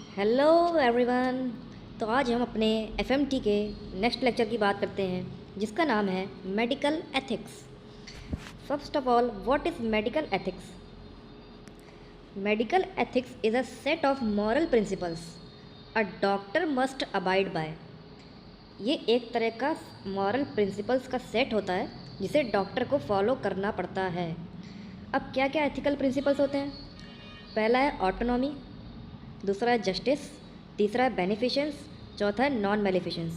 Hello everyone. तो आज हम अपने एफएमटी के नेक्स्ट लेक्चर की बात करते हैं जिसका नाम है medical ethics. First of all, what is medical ethics? Medical ethics is a set of moral principles a doctor must abide by. ये एक तरह का मॉरल प्रिंसिपल्स का सेट होता है जिसे डॉक्टर को फॉलो करना पड़ता है। अब क्या क्या एथिकल प्रिंसिपल्स होते हैं? पहला है ऑटोनॉमी, दूसरा है जस्टिस, तीसरा है बेनिफिशेंस, चौथा है नॉन मेलिफिशेंस।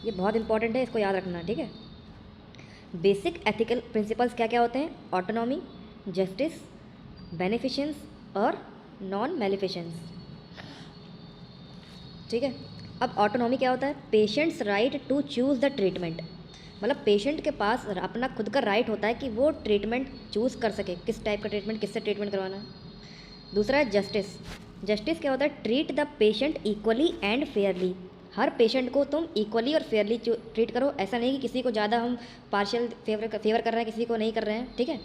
ये बहुत इंपॉर्टेंट है, इसको याद रखना, ठीक है। बेसिक एथिकल प्रिंसिपल्स क्या क्या होते हैं? ऑटोनॉमी, जस्टिस, बेनिफिशेंस और नॉन मेलिफिशेंस, ठीक है। अब ऑटोनॉमी क्या होता है? Patients right to choose the treatment. मतलब पेशेंट के पास अपना खुद का राइट होता है कि वो ट्रीटमेंट चूज़ कर सके, किस टाइप का ट्रीटमेंट, किससे ट्रीटमेंट करवाना है। दूसरा है जस्टिस। जस्टिस क्या होता है? Treat the patient equally and Fairlie. Her patient को तुम इक्वली और फेयरली ट्रीट करो, ऐसा नहीं कि किसी को ज़्यादा हम पार्शियल फेवर कर रहे हैं, किसी को नहीं कर रहे हैं, ठीक है।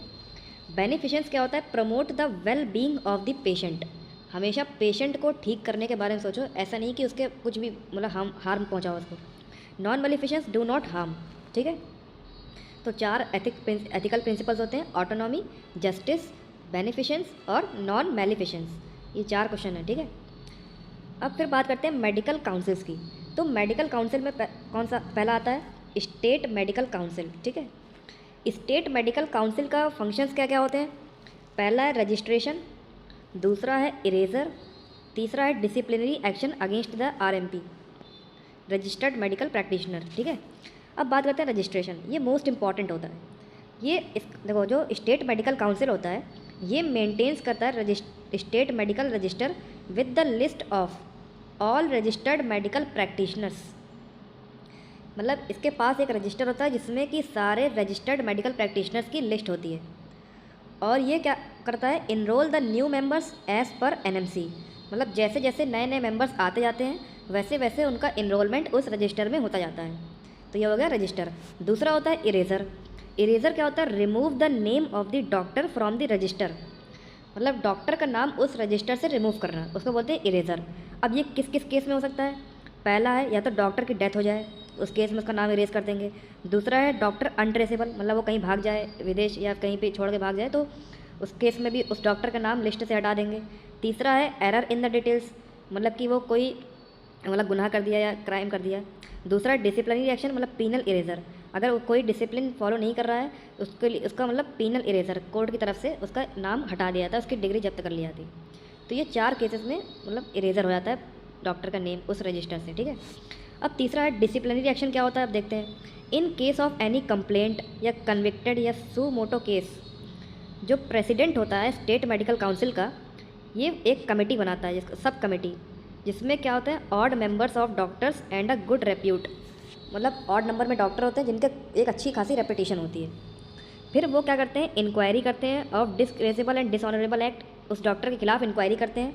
बेनिफिशेंस क्या होता है? Promote the well being of the patient. हमेशा पेशेंट को ठीक करने के बारे में सोचो, ऐसा नहीं कि उसके कुछ भी मतलब हार्म पहुँचाओ उसको। नॉन मेलिफिशेंस डू नॉट हार्म, ठीक है। तो चार एथिकल प्रिंसिपल्स होते हैं: ऑटोनॉमी, जस्टिस, बेनिफिशेंस और नॉन मेलिफिशेंस। ये चार क्वेश्चन है, ठीक है। अब फिर बात करते हैं मेडिकल काउंसिल्स की। तो मेडिकल काउंसिल में कौन सा पहला आता है? स्टेट मेडिकल काउंसिल, ठीक है। स्टेट मेडिकल काउंसिल का फंक्शंस क्या क्या होते हैं? पहला है रजिस्ट्रेशन, दूसरा है इरेजर, तीसरा है disciplinary action against the RMP, registered medical practitioner, ठीक है। अब बात करते हैं रजिस्ट्रेशन। ये मोस्ट इंपॉर्टेंट होता है। ये देखो, जो स्टेट मेडिकल काउंसिल होता है ये मेंटेन्स करता है state medical register with the list of all registered medical practitioners. मतलब इसके पास एक रजिस्टर होता है जिसमें कि सारे रजिस्टर्ड मेडिकल प्रैक्टिशनर्स की लिस्ट होती है। और ये क्या करता है? Enrol the new members as per NMC. मतलब जैसे जैसे नए नए मेंबर्स आते जाते हैं वैसे वैसे उनका इनरोलमेंट उस रजिस्टर में होता जाता है। तो ये हो गया रजिस्टर। दूसरा होता है इरेजर। इरेजर क्या होता है? Remove the name of the doctor from the register. मतलब डॉक्टर का नाम उस रजिस्टर से रिमूव करना, उसको बोलते हैं इरेजर। अब ये किस किस केस में हो सकता है? पहला है या तो डॉक्टर की डेथ हो जाए, उस केस में उसका नाम इरेज कर देंगे। दूसरा है डॉक्टर अनट्रेसेबल, मतलब वो कहीं भाग जाए विदेश या कहीं पे छोड़ के भाग जाए, तो उस केस में भी उस डॉक्टर का नाम लिस्ट से हटा देंगे। तीसरा है एरर इन द डिटेल्स, मतलब कि वो कोई मतलब गुनाह कर दिया या क्राइम कर दिया। दूसरा डिसिप्लिनरी एक्शन, मतलब पीनल इरेजर, अगर वो कोई डिसिप्लिन फॉलो नहीं कर रहा है उसके लिए उसका मतलब पीनल इरेजर, कोर्ट की तरफ से उसका नाम हटा दिया जाता है, उसकी डिग्री जब्त कर ली जाती। तो ये चार केसेस में मतलब इरेजर हो जाता है डॉक्टर का नेम उस रजिस्टर से, ठीक है। अब तीसरा है डिसिप्लिनरी एक्शन। क्या होता है अब देखते हैं। इन केस ऑफ एनी कंप्लेंट या कन्विक्टेड या सू मोटो केस, जो प्रेसिडेंट होता है स्टेट मेडिकल काउंसिल का, ये एक कमेटी बनाता है, जिसका सब कमेटी, जिसमें क्या होता है? Odd members of doctors and a good repute. मतलब ऑड नंबर में डॉक्टर होते हैं जिनके एक अच्छी खासी रेपुटेशन होती है। फिर वो क्या करते हैं? इंक्वायरी करते हैं ऑफ डिसग्रेसेबल एंड डिसऑनरेबल एक्ट। उस डॉक्टर के खिलाफ इंक्वायरी करते हैं।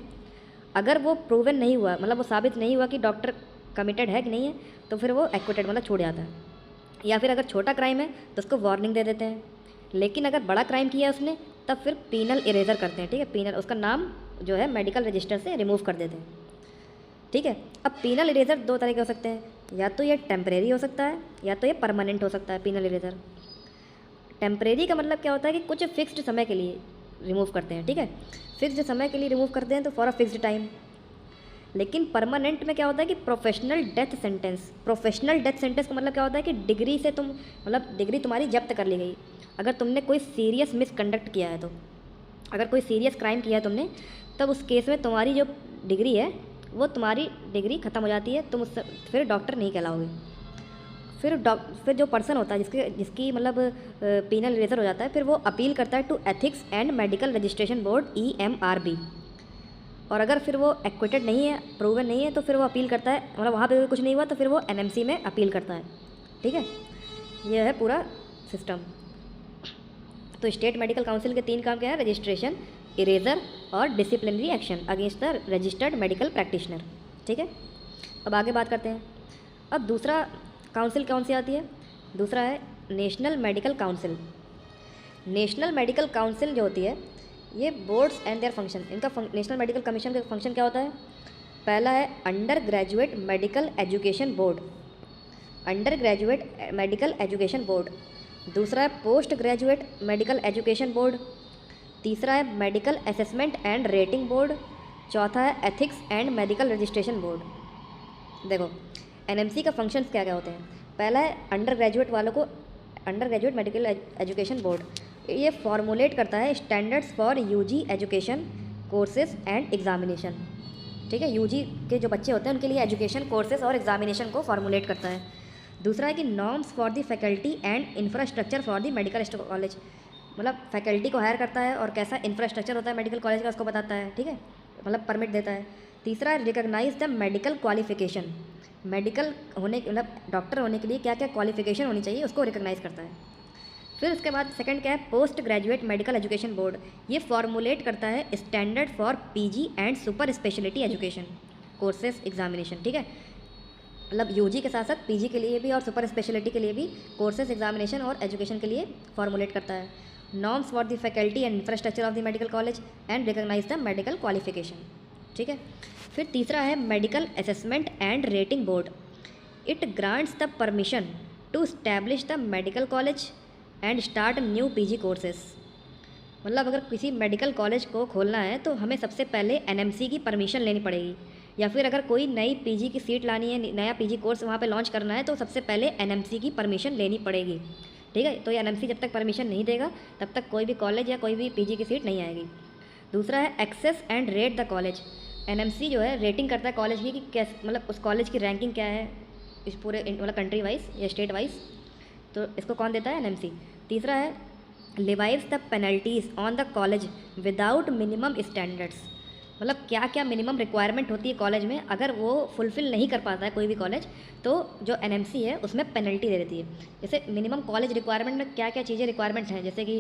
अगर वो प्रूवन नहीं हुआ, मतलब वो साबित नहीं हुआ कि डॉक्टर कमिटेड है कि नहीं है, तो फिर वो एक्विटेड मतलब छोड़ जाता है। या फिर अगर छोटा क्राइम है तो उसको वार्निंग दे देते हैं। लेकिन अगर बड़ा क्राइम किया उसने तब फिर पीनल इरेजर करते हैं, ठीक है। पीनल, उसका नाम जो है मेडिकल रजिस्टर से रिमूव कर देते हैं, ठीक है। अब पीनल इरेजर दो तरह के हो सकते हैं, या तो ये टेम्परेरी हो सकता है या तो ये परमानेंट हो सकता है। पीनल इरेजर टेम्परेरी का मतलब क्या होता है कि कुछ फिक्स्ड समय के लिए रिमूव करते हैं, ठीक है। फिक्स्ड समय के लिए रिमूव करते हैं तो फॉर अ फिक्स्ड टाइम। लेकिन परमानेंट में क्या होता है कि professional death sentence. Professional death sentence का मतलब क्या होता है कि डिग्री से तुम मतलब डिग्री तुम्हारी जब्त कर ली गई। अगर तुमने कोई सीरियस मिसकंडक्ट किया है, तो अगर कोई सीरियस क्राइम किया है तुमने, तब उस केस में तुम्हारी जो डिग्री है वो तुम्हारी डिग्री ख़त्म हो जाती है, तुम उससे फिर डॉक्टर नहीं कहलाओगे। फिर जो पर्सन होता है जिसकी मतलब पीनल इरेजर हो जाता है, फिर वो अपील करता है to ethics and medical registration board EMRB। और अगर फिर वो एक्विटेड नहीं है, प्रूवन नहीं है, तो फिर वो अपील करता है, मतलब वहाँ पे कुछ नहीं हुआ तो फिर वो NMC में अपील करता है, ठीक है। यह है पूरा सिस्टम। तो स्टेट मेडिकल काउंसिल के तीन काम क्या है? रजिस्ट्रेशन, इरेजर और disciplinary action against the registered medical practitioner, ठीक है। अब आगे बात करते हैं। अब दूसरा काउंसिल कौन सी आती है? दूसरा है national medical council. National medical council जो होती है ये बोर्ड्स एंड देयर फंक्शन, इनका नेशनल मेडिकल कमीशन का फंक्शन क्या होता है? पहला है under graduate medical education board, under graduate medical education board. दूसरा है post graduate medical education board. तीसरा है medical assessment and rating board. चौथा है ethics and medical registration board. देखो एनएमसी का फंक्शंस क्या क्या होते हैं। पहला है अंडर ग्रेजुएट वालों को undergraduate medical education board, ये फॉर्मुलेट करता है standards for UG education courses and examination. ठीक है, यूजी के जो बच्चे होते हैं उनके लिए एजुकेशन कोर्सेज और एग्जामिनेशन को फॉर्मुलेट करता है। दूसरा है कि norms for the faculty and infrastructure for the medical college, मतलब फैकल्टी को हायर करता है और कैसा इंफ्रास्ट्रक्चर होता है मेडिकल कॉलेज का उसको बताता है। ठीक है, मतलब परमिट देता है। तीसरा है recognise the medical qualification, medical होने मतलब डॉक्टर होने के लिए क्या क्या क्वालिफिकेशन होनी चाहिए उसको रिकॉग्नाइज करता है। फिर उसके बाद सेकंड क्या है post graduate medical education board, ये फॉर्मुलेट करता है standard for PG and super speciality education courses examination. ठीक है, मतलब यूजी के साथ साथ पीजी के लिए भी और सुपर स्पेशलिटी के लिए भी कोर्सेज एग्जामिनेशन और एजुकेशन के लिए फॉर्मुलेट करता है। Norms for the faculty and infrastructure of the medical college and recognise the medical qualification. ठीक है, फिर तीसरा है medical assessment and rating board, it grants the permission to establish the medical college and start new PG courses. मतलब अगर किसी medical college को खोलना है तो हमें सबसे पहले एनएमसी की परमिशन लेनी पड़ेगी, या फिर अगर कोई नई पीजी की सीट लानी है, नया पीजी कोर्स वहाँ पे लॉन्च करना है तो सबसे पहले एनएमसी की परमिशन लेनी पड़ेगी। ठीक है, तो ये एनएमसी जब तक परमिशन नहीं देगा तब तक कोई भी कॉलेज या कोई भी पीजी की सीट नहीं आएगी। दूसरा है access and rate the college, NMC जो है रेटिंग करता है कॉलेज की कि कैसे मतलब उस कॉलेज की रैंकिंग क्या है इस पूरे मतलब कंट्री वाइज या स्टेट वाइज, तो इसको कौन देता है एनएमसी। तीसरा है levies the penalties on the college without minimum standards, मतलब क्या क्या मिनिमम रिक्वायरमेंट होती है कॉलेज में, अगर वो फुलफ़िल नहीं कर पाता है कोई भी कॉलेज तो जो एनएमसी है उसमें पेनल्टी दे देती है। जैसे मिनिमम कॉलेज रिक्वायरमेंट में क्या क्या चीज़ें रिक्वायरमेंट हैं, जैसे कि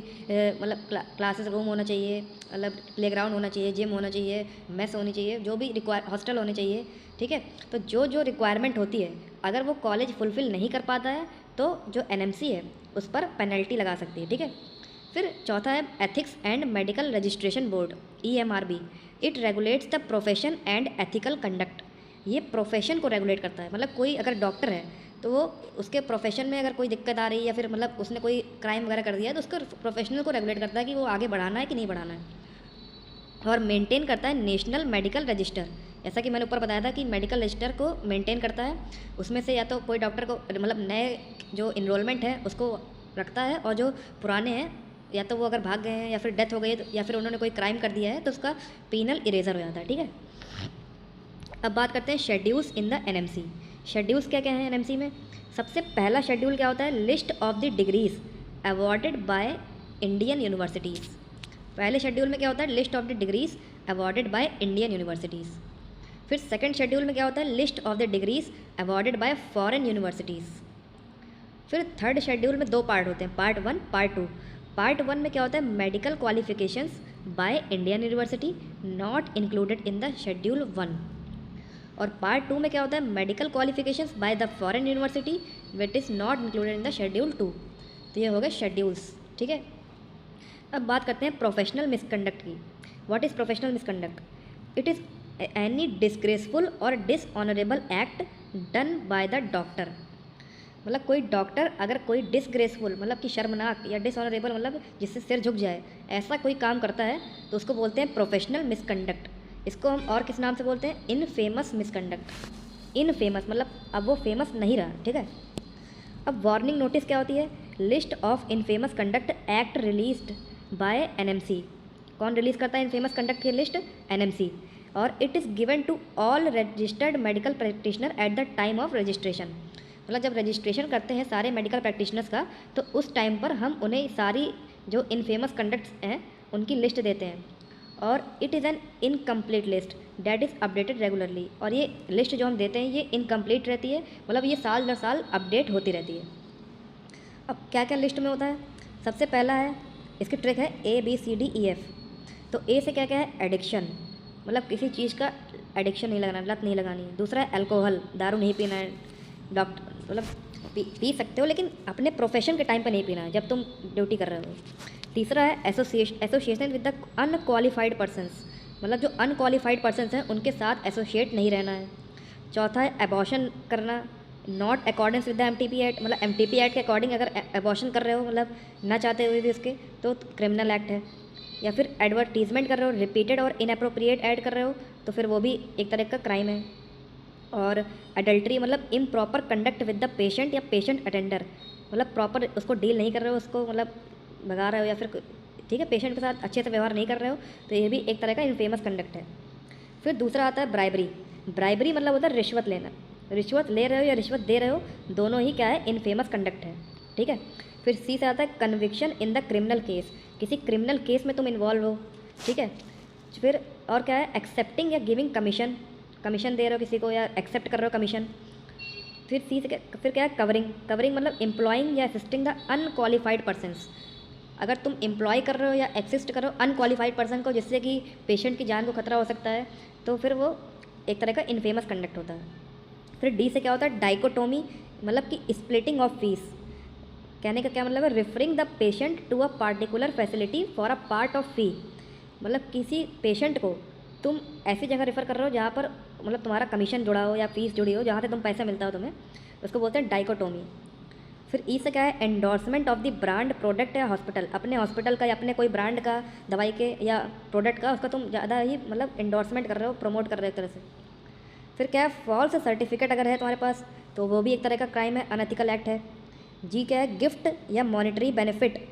मतलब क्लासेस रूम होना चाहिए, मतलब प्लेग्राउंड होना चाहिए, जिम होना चाहिए, मेस होनी चाहिए, जो भी हॉस्टल होने चाहिए। ठीक है, तो जो जो रिक्वायरमेंट होती है अगर वो कॉलेज फुलफ़िल नहीं कर पाता है तो जो एनएमसी है उस पर पेनल्टी लगा सकती है। ठीक है, फिर चौथा है ethics and medical registration board EMRB, it regulates the profession and ethical conduct, ये प्रोफेशन को रेगुलेट करता है। मतलब कोई अगर डॉक्टर है तो वो उसके प्रोफेशन में अगर कोई दिक्कत आ रही है या फिर मतलब उसने कोई क्राइम वगैरह कर दिया है तो उसको प्रोफेशनल को रेगुलेट करता है कि वो आगे बढ़ाना है कि नहीं बढ़ाना है। और मेंटेन करता है नेशनल मेडिकल रजिस्टर, जैसा कि मैंने ऊपर बताया था कि मेडिकल रजिस्टर को मेंटेन करता है, उसमें से या तो कोई डॉक्टर को मतलब नए जो इनरोलमेंट है उसको रखता है और जो पुराने हैं या तो वो अगर भाग गए हैं या फिर डेथ हो गई है या फिर उन्होंने कोई क्राइम कर दिया है तो उसका पीनल इरेजर हो जाता है। ठीक है, अब बात करते हैं schedules in the NMC. Schedules क्या क्या हैं एनएमसी में। सबसे पहला शेड्यूल क्या होता है, list of the degrees awarded by Indian universities. पहले शेड्यूल में क्या होता है, list of the degrees awarded by Indian universities. फिर सेकंड शेड्यूल में क्या होता है, list of the degrees awarded bye foreign universities. फिर थर्ड शेड्यूल में दो पार्ट होते हैं, पार्ट 1 पार्ट 2। पार्ट 1 में क्या होता है, medical qualifications by Indian university not included in the schedule 1। और पार्ट 2 में क्या होता है, medical qualifications by the foreign university which is not included in the schedule 2। तो ये हो गए शेड्यूल्स। ठीक है, अब बात करते हैं प्रोफेशनल मिसकंडक्ट की। What is professional misconduct, it is any disgraceful और dishonourable act done by the doctor. मतलब कोई डॉक्टर अगर कोई डिसग्रेसफुल मतलब कि शर्मनाक या डिसऑनरेबल मतलब जिससे सिर झुक जाए ऐसा कोई काम करता है तो उसको बोलते हैं प्रोफेशनल मिसकंडक्ट। इसको हम और किस नाम से बोलते हैं, इनफेमस मिसकंडक्ट। इनफेमस मतलब अब वो फेमस नहीं रहा। ठीक है, अब वार्निंग नोटिस क्या होती है, list of infamous conduct act released by NMC. कौन रिलीज़ करता है इनफेमस कंडक्ट की लिस्ट, एनएमसी। और it is given to all registered medical practitioner at the time of registration. मतलब जब रजिस्ट्रेशन करते हैं सारे मेडिकल प्रैक्टिशनर्स का तो उस टाइम पर हम उन्हें सारी जो इनफेमस कंडक्ट्स हैं उनकी लिस्ट देते हैं। और it is an incomplete list that is updated regularly. और ये लिस्ट जो हम देते हैं ये इनकम्प्लीट रहती है, मतलब ये साल दर साल अपडेट होती रहती है। अब क्या क्या लिस्ट में होता है, सबसे पहला है इसकी ट्रिक है ABCDEF। तो ए से क्या क्या है, एडिक्शन, मतलब किसी चीज़ का एडिक्शन नहीं लगाना, लत नहीं लगानी है। दूसरा है अल्कोहल, दारू नहीं पीना है, डॉक्टर मतलब पी सकते हो लेकिन अपने प्रोफेशन के टाइम पर नहीं पीना है जब तुम ड्यूटी कर रहे हो। तीसरा है association with the unqualified persons, मतलब जो अनक्वालिफाइड पर्सनस हैं उनके साथ एसोसिएट नहीं रहना है। चौथा है एबॉर्शन करना not accordance with the MTP act, मतलब एमटीपी एक्ट के अकॉर्डिंग अगर एबॉर्शन कर रहे हो मतलब ना चाहते हुए भी उसके, तो क्रिमिनल एक्ट है। या फिर एडवर्टीजमेंट कर रहे हो, रिपीटेड और इनअप्रोप्रिएट ऐड कर रहे हो, तो फिर वो भी एक तरह का क्राइम है। और एडल्ट्री मतलब improper conduct with the patient या पेशेंट अटेंडर, मतलब प्रॉपर उसको डील नहीं कर रहे हो, उसको मतलब भगा रहे हो या फिर ठीक है पेशेंट के साथ अच्छे से व्यवहार नहीं कर रहे हो, तो ये भी एक तरह का इनफेमस कंडक्ट है। फिर दूसरा आता है ब्राइबरी। ब्राइबरी मतलब होता है रिश्वत लेना, रिश्वत ले रहे हो या रिश्वत दे रहे हो, दोनों ही क्या है इनफेमस कंडक्ट है, ठीक है। फिर सी से आता है conviction in the criminal case, किसी क्रिमिनल केस में तुम इन्वॉल्व हो, ठीक है। फिर और क्या है एक्सेप्टिंग या गिविंग कमीशन, कमीशन दे रहे हो किसी को या एक्सेप्ट कर रहे हो कमीशन। फिर सी से फिर क्या है कवरिंग, कवरिंग मतलब एम्प्लॉइंग या असिस्टिंग द अनक्वालिफाइड पर्सनस, अगर तुम एम्प्लॉय कर रहे हो या एक्सिस्ट कर रहे हो अनक्वालिफाइड पर्सन को जिससे कि पेशेंट की जान को खतरा हो सकता है, तो फिर वो एक तरह का इनफेमस कंडक्ट होता है। फिर डी से क्या होता है डाइकोटोमी, मतलब कि स्प्लिटिंग ऑफ फीस, कहने का क्या मतलब है referring the patient to a particular facility for a part of fee, मतलब किसी पेशेंट को तुम ऐसी जगह रेफ़र कर रहे हो जहाँ पर मतलब तुम्हारा कमीशन जुड़ा हो या फीस जुड़ी हो, जहाँ से तुम पैसा मिलता हो तुम्हें, उसको बोलते हैं डाइकोटोमी। फिर ई से क्या है endorsement of the brand product या हॉस्पिटल, अपने हॉस्पिटल का या अपने कोई ब्रांड का दवाई के या प्रोडक्ट का उसका तुम ज़्यादा ही मतलब एंडोर्समेंट कर रहे हो, प्रमोट कर रहे हो एक तरह से। फिर क्या है फॉल्स सर्टिफिकेट अगर है तुम्हारे पास, तो वो भी एक तरह का क्राइम है, अनएथिकल एक्ट है। जी क्या है गिफ्ट या monetary benefit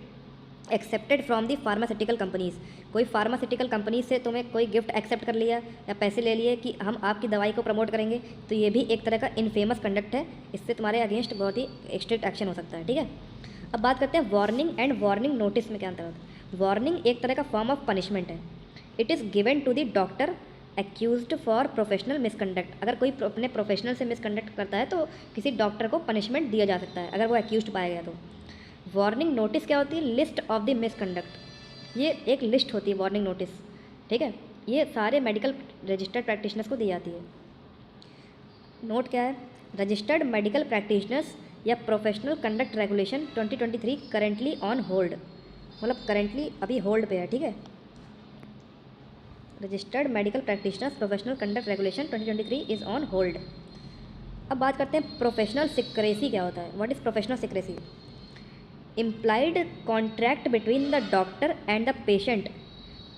accepted from the pharmaceutical companies, कोई फार्मास्यूटिकल कंपनी से तुम्हें कोई गिफ्ट एक्सेप्ट कर लिया या पैसे ले लिए कि हम आपकी दवाई को प्रमोट करेंगे, तो ये भी एक तरह का इनफेमस कंडक्ट है, इससे तुम्हारे अगेंस्ट बहुत ही स्ट्रिक्ट एक्शन हो सकता है, ठीक है। अब बात करते हैं वार्निंग एंड वार्निंग नोटिस में क्या अंतर होता है। वार्निंग एक तरह का फॉर्म ऑफ पनिशमेंट है, it is given to the doctor accused for professional misconduct, अगर कोई अपने प्रोफेशनल से मिसकंडक्ट करता है तो किसी डॉक्टर को पनिशमेंट दिया जा सकता है अगर वो एक्यूज्ड पाया गया तो। वार्निंग नोटिस क्या होती है लिस्ट ऑफ द मिसकंडक्ट, ये एक लिस्ट होती है वार्निंग नोटिस, ठीक है। ये सारे मेडिकल रजिस्टर्ड प्रैक्टिशनर्स को दी जाती है। नोट क्या है रजिस्टर्ड मेडिकल प्रैक्टिशनर्स या professional conduct regulation 2023 currently on hold, मतलब करेंटली अभी होल्ड पे है, ठीक है। Registered medical practitioners professional conduct regulation 2023 is on hold. अब बात करते हैं प्रोफेशनल सिक्रेसी क्या होता है। What is professional secrecy? Implied contract between the doctor and the patient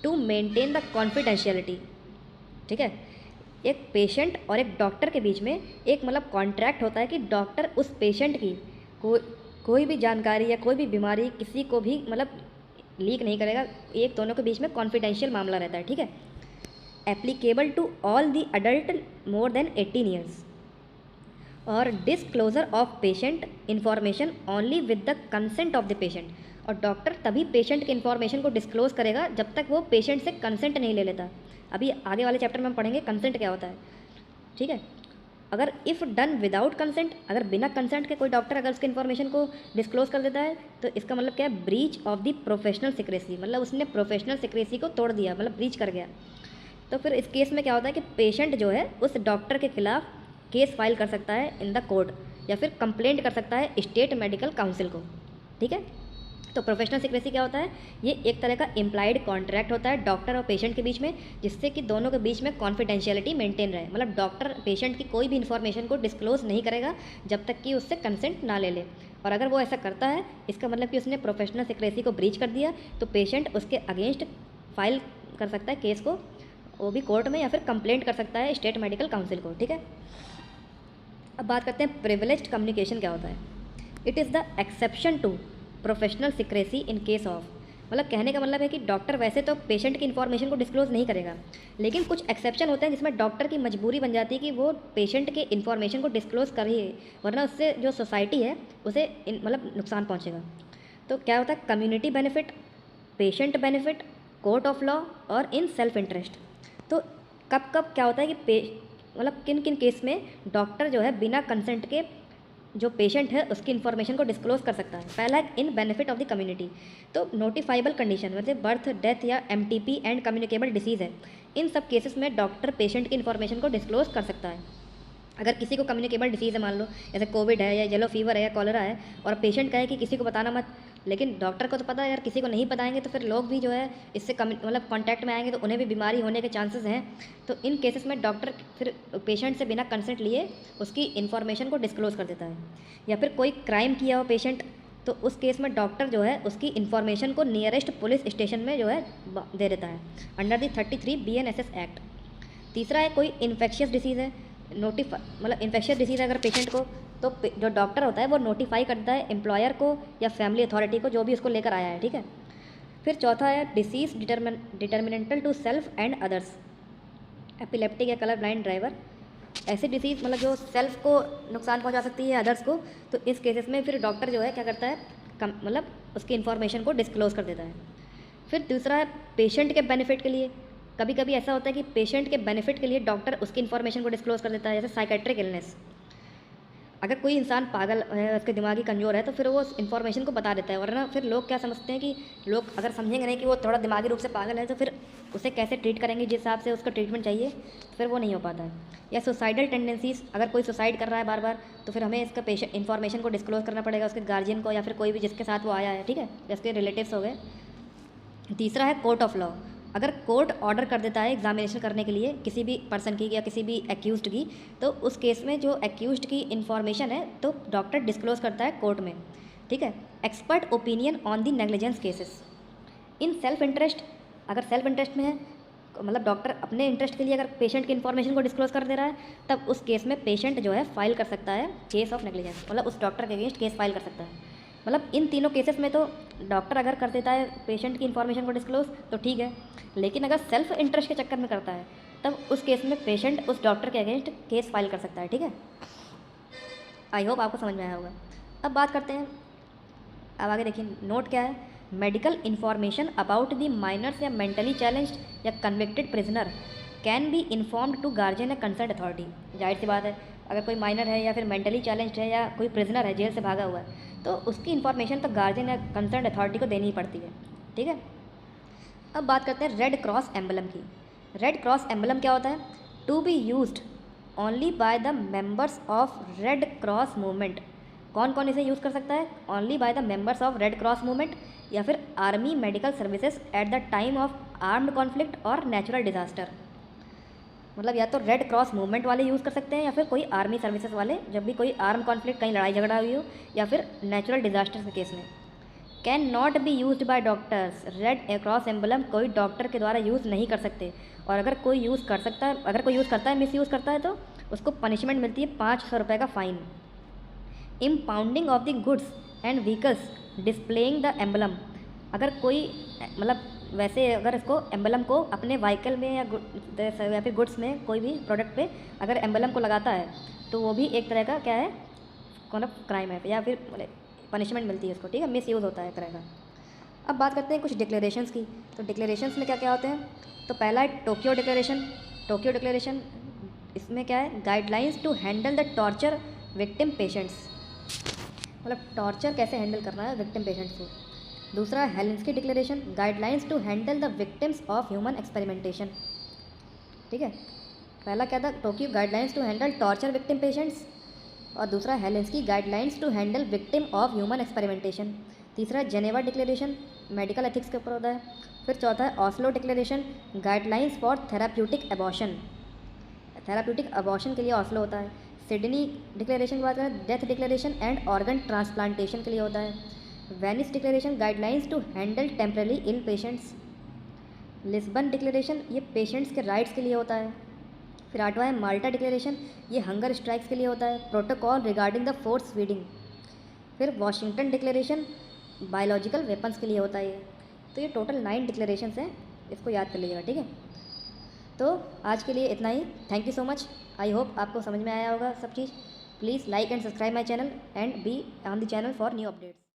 to maintain the confidentiality, ठीक है। एक पेशेंट और एक डॉक्टर के बीच में एक मतलब कॉन्ट्रैक्ट होता है कि डॉक्टर उस पेशेंट की कोई भी जानकारी या कोई भी बीमारी किसी को भी मतलब लीक नहीं करेगा, एक दोनों के बीच में कॉन्फिडेंशियल मामला रहता है, ठीक है। Applicable to all the adult more than 18 years और disclosure of patient information only with the consent of the patient, और डॉक्टर तभी पेशेंट के इन्फॉर्मेशन को डिस्क्लोज करेगा जब तक वो पेशेंट से कंसेंट नहीं ले लेता। अभी आगे वाले चैप्टर में हम पढ़ेंगे कंसेंट क्या होता है, ठीक है। अगर इफ़ डन विदाउट कंसेंट, अगर बिना कंसेंट के कोई डॉक्टर अगर उसके इन्फॉर्मेशन को डिस्क्लोज कर देता है तो इसका मतलब क्या है breach of the professional secrecy, मतलब उसने प्रोफेशनल सिक्रेसी को तोड़ दिया, मतलब ब्रीच कर गया। तो फिर इस केस में क्या होता है कि पेशेंट जो है उस डॉक्टर के खिलाफ केस फाइल कर सकता है इन द कोर्ट या फिर कंप्लेंट कर सकता है स्टेट मेडिकल काउंसिल को, ठीक है। तो प्रोफेशनल सिक्रेसी क्या होता है, ये एक तरह का इम्प्लाइड कॉन्ट्रैक्ट होता है डॉक्टर और पेशेंट के बीच में, जिससे कि दोनों के बीच में कॉन्फिडेंशियलिटी मेंटेन रहे, मतलब डॉक्टर पेशेंट की कोई भी इन्फॉर्मेशन को डिस्क्लोज नहीं करेगा जब तक कि उससे कंसेंट ना ले ले, और अगर वो ऐसा करता है इसका मतलब कि उसने प्रोफेशनल सिक्रेसी को ब्रीच कर दिया, तो पेशेंट उसके अगेंस्ट फाइल कर सकता है केस को, वो भी कोर्ट में, या फिर कंप्लेंट कर सकता है स्टेट मेडिकल काउंसिल को, ठीक है। अब बात करते हैं प्रिविलेज्ड कम्युनिकेशन क्या होता है। It is the exception to professional secrecy in case of, मतलब कहने का मतलब है कि डॉक्टर वैसे तो पेशेंट की इन्फॉर्मेशन को डिस्क्लोज नहीं करेगा, लेकिन कुछ एक्सेप्शन होते हैं जिसमें डॉक्टर की मजबूरी बन जाती है कि वो पेशेंट के इन्फॉर्मेशन को डिस्क्लोज कर ही, वरना उससे जो सोसाइटी है उसे मतलब नुकसान पहुँचेगा। तो क्या होता है community benefit, patient benefit, court of law और इन सेल्फ इंटरेस्ट। तो कब कब क्या होता है कि मतलब किन किन केस में डॉक्टर जो है बिना कंसेंट के जो पेशेंट है उसकी इन्फॉर्मेशन को डिस्क्लोज कर सकता है। पहला है in benefit of the community, तो नोटिफाइबल कंडीशन मतलब बर्थ, डेथ या एमटीपी एंड कम्युनिकेबल डिसीज़ है, इन सब केसेस में डॉक्टर पेशेंट की इन्फॉर्मेशन को डिस्क्लोज कर सकता है। अगर किसी को कम्युनिकेबल डिसीज़ है, मान लो जैसे कोविड है या येलो फीवर है या कॉलरा है, और पेशेंट कहे कि किसी को बताना मत, लेकिन डॉक्टर को तो पता है, अगर किसी को नहीं बताएंगे तो फिर लोग भी जो है इससे मतलब कांटेक्ट में आएंगे तो उन्हें भी बीमारी होने के चांसेस हैं। तो इन केसेस में डॉक्टर फिर पेशेंट से बिना कंसेंट लिए उसकी इन्फॉर्मेशन को डिस्क्लोज़ कर देता है। या फिर कोई क्राइम किया हो पेशेंट, तो उस केस में डॉक्टर जो है उसकी इन्फॉर्मेशन को नियरेस्ट पुलिस स्टेशन में जो है दे देता है अंडर दी 33 BNSS एक्ट। तीसरा है कोई इन्फेक्शियस डिसीज़ है, मतलब इन्फेक्शियस डिसीज़ है अगर पेशेंट को, तो जो डॉक्टर होता है वो नोटिफाई करता है एम्प्लॉयर को या फैमिली अथॉरिटी को जो भी उसको लेकर आया है, ठीक है। फिर चौथा है disease detrimental to self and others, epileptic या कलर ब्लाइंड ड्राइवर, ऐसी डिसीज़ मतलब जो सेल्फ को नुकसान पहुंचा सकती है अदर्स को। तो इस केसेस में फिर डॉक्टर जो है क्या करता है, मतलब उसकी इन्फॉर्मेशन को डिस्क्लोज़ कर देता है। फिर दूसरा है पेशेंट के बेनिफिट के लिए, कभी कभी ऐसा होता है कि पेशेंट के बेनिफिट के लिए डॉक्टर उसकी इन्फॉर्मेशन को डिस्क्लोज़ कर देता है। जैसे साइकेट्रिक इलनेस, अगर कोई इंसान पागल है, उसके दिमागी कमज़ोर है, तो फिर वो उस इन्फॉर्मेशन को बता देता है। वरना फिर लोग क्या समझते हैं कि लोग अगर समझेंगे नहीं कि वो थोड़ा दिमागी रूप से पागल है, तो फिर उसे कैसे ट्रीट करेंगे, जिस हिसाब से उसका ट्रीटमेंट चाहिए, फिर वो नहीं हो पाता है। या सुसाइडल टेंडेंसीज, अगर कोई सुसाइड कर रहा है बार बार, तो फिर हमें इसका पेशेंट इन्फॉर्मेशन को डिस्क्लोज़ करना पड़ेगा उसके गार्जियन को या फिर कोई भी जिसके साथ वो आया है, ठीक है, जिसके रिलेटिव्स हो गए। तीसरा है कोर्ट ऑफ लॉ, अगर कोर्ट ऑर्डर कर देता है एग्जामिनेशन करने के लिए किसी भी पर्सन की या किसी भी एक्यूज्ड की, तो उस केस में जो एक्यूज्ड की इन्फॉर्मेशन है तो डॉक्टर डिस्क्लोज़ करता है कोर्ट में, ठीक है। Expert opinion on the negligence cases, in self interest, अगर सेल्फ इंटरेस्ट में है, मतलब डॉक्टर अपने इंटरेस्ट के लिए अगर पेशेंट की इन्फॉर्मेशन को डिस्क्लोज़ कर दे रहा है, तब उस केस में पेशेंट जो है फाइल कर सकता है केस ऑफ नेग्लिजेंस, मतलब उस डॉक्टर के अगेंस्ट केस फाइल कर सकता है। मतलब इन तीनों केसेस में तो डॉक्टर अगर कर देता है पेशेंट की इन्फॉर्मेशन को डिस्क्लोज़ तो ठीक है, लेकिन अगर सेल्फ इंटरेस्ट के चक्कर में करता है तब उस केस में पेशेंट उस डॉक्टर के अगेंस्ट केस फाइल कर सकता है, ठीक है। आई होप आपको समझ में आया होगा। अब बात करते हैं, अब आगे देखिए नोट क्या है, medical information about the minors या मेंटली चैलेंज्ड या convicted prisoner can be informed to guardian या कंसर्न अथॉरिटी। जाहिर सी बात है, अगर कोई माइनर है या फिर मेंटली चैलेंज्ड है या कोई प्रिजनर है जेल से भागा हुआ है, तो उसकी इन्फॉर्मेशन तो गार्जियन या कंसर्न अथॉरिटी को देनी ही पड़ती है, ठीक है। अब बात करते हैं रेड क्रॉस एम्बलम की। रेड क्रॉस एम्बलम क्या होता है, to be used only by the members of Red Cross movement. कौन कौन इसे यूज़ कर सकता है, only by the members of Red Cross movement या फिर army medical services at the time of armed conflict और नेचुरल डिजास्टर। मतलब या तो रेड क्रॉस मूवमेंट वाले यूज़ कर सकते हैं या फिर कोई आर्मी सर्विसेज वाले, जब भी कोई आर्म कॉन्फ्लिक्ट, कहीं लड़ाई झगड़ा हुई हो या फिर नेचुरल डिजास्टर के केस में। Can not be used by doctors, red Cross emblem कोई डॉक्टर के द्वारा यूज़ नहीं कर सकते, और अगर कोई यूज़ कर सकता है, अगर कोई यूज़ करता है, मिस यूज़ करता है, तो उसको पनिशमेंट मिलती है 500 रुपये का fine. Impounding of the goods and vehicles displaying the emblem, अगर कोई मतलब वैसे अगर इसको एम्बलम को अपने व्हीकल में या फिर गुड्स में कोई भी प्रोडक्ट पे अगर एम्बलम को लगाता है तो वो भी एक तरह का क्या है, कौन क्राइम है या फिर पनिशमेंट मिलती है उसको, ठीक है, मिस यूज़ होता है एक तरह का। अब बात करते हैं कुछ डिक्लेरेशंस की। तो डिक्लेरेशंस में क्या क्या होते हैं, तो पहला है टोक्यो डिक्लेरेशन। टोक्यो डिक्लेरेशन इसमें क्या है, guidelines to handle the torture victim patients, मतलब टॉर्चर कैसे हैंडल करना है विक्टिम पेशेंट्स को। दूसरा Helsinki declaration, guidelines to handle the victims of human experimentation, ठीक है। पहला क्या था, Tokyo guidelines to handle torture victim patients, और दूसरा Helsinki guidelines to handle victim of human experimentation. तीसरा जेनेवा डिक्लेरेशन मेडिकल एथिक्स के ऊपर होता है। फिर चौथा है Oslo declaration, guidelines for therapeutic abortion, therapeutic abortion के लिए ऑस्लो होता है। सिडनी डिक्लेरेशन की बात करें, death declaration and organ transplantation के लिए होता है। Venice declaration, guidelines to handle temporary ill patients. Lisbon declaration, ये पेशेंट्स के राइट्स के लिए होता है। फिर आठवां है माल्टा डिक्लेरेशन, ये हंगर स्ट्राइक्स के लिए होता है, protocol regarding the force feeding. फिर वॉशिंगटन डिक्लेरेशन बायोलॉजिकल वेपन्स के लिए होता है ये। तो ये टोटल 9 डिक्लेरेशंस हैं, इसको याद कर लीजिएगा, ठीक है। तो आज के लिए इतना ही, thank you so much, I hope आपको समझ में आया होगा सब चीज़। Please like and subscribe my channel and be on the channel for new updates.